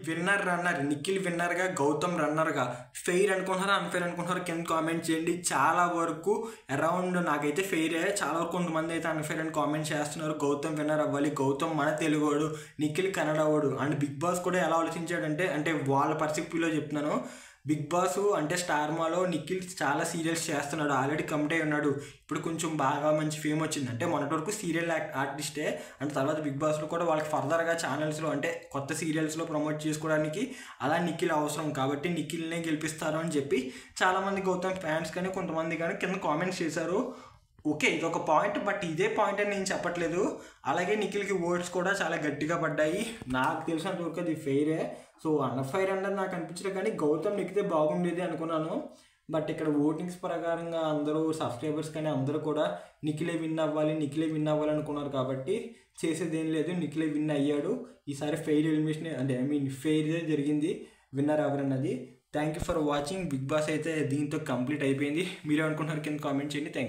Winner runner, Nikhil విన్నర్గా, గౌతమ్ రన్నర్గా. Fair అనుకుంటున్నారా అన్ఫెయిర్ అనుకుంటున్నారా కింద కామెంట్ చేయండి. చాలా వరకు అరౌండ్ నాకైతే ఫెయిరే, చాలా వరకు కొంతమంది అయితే అన్ఫెయిర్ అని కామెంట్ చేస్తున్నారు. గౌతమ్ విన్నర్ అవ్వాలి, గౌతమ్ మన తెలుగువాడు, నిఖిల్ కన్నడవాడు. అండ్ బిగ్ బాస్ కూడా ఎలా ఆలోచించాడంటే, అంటే వాళ్ళ పర్స్పెక్టివ్లో చెప్తున్నాను, బిగ్ బాస్ అంటే స్టార్మాలో నిఖిల్ చాలా సీరియల్స్ చేస్తున్నాడు, ఆల్రెడీ కమిట్ అయి ఉన్నాడు. ఇప్పుడు కొంచెం బాగా మంచి ఫేమ్ వచ్చింది, అంటే మొన్నటి వరకు సీరియల్ ఆర్టిస్టే, అండ్ తర్వాత బిగ్ బాస్లో కూడా వాళ్ళకి ఫర్దర్గా ఛానల్స్లో అంటే కొత్త సీరియల్స్లో ప్రమోట్ చేసుకోవడానికి అలా నిఖిల్ అవసరం, కాబట్టి నిఖిల్నే గెలిపిస్తారు అని చెప్పి చాలామంది గౌతమ్ ఫ్యాన్స్ కానీ కొంతమంది కానీ కింద కామెంట్స్ చేశారు. ఓకే, ఇదొక పాయింట్, బట్ ఇదే పాయింట్ అని నేను చెప్పట్లేదు. అలాగే నిఖిల్కి ఓట్స్ కూడా చాలా గట్టిగా పడ్డాయి. నాకు తెలిసినంతవరకు అది ఫెయిరే. సో అన్ఫెయిర్ అన్నది నాకు అనిపించలేదు, కానీ గౌతమ్ నెక్కితే బాగుండేది అనుకున్నాను. బట్ ఇక్కడ ఓటింగ్స్ ప్రకారంగా అందరూ సబ్స్క్రైబర్స్ కానీ అందరూ కూడా నిఖిలే విన్ అవ్వాలి, నిఖిలే విన్ అవ్వాలి అనుకున్నారు. కాబట్టి చేసేది ఏం లేదు, నిఖిలే విన్ అయ్యాడు. ఈసారి ఫెయిర్ ఎలిమినేషన్, అంటే ఫెయిర్దే జరిగింది విన్నర్ ఎవరన్నది. Thank you for watching. Bigg Boss అయితే దీంతో కంప్లీట్ అయిపోయింది. మీరేమనుకుంటున్నారు కింద కామెంట్ చేయండి. Thank you.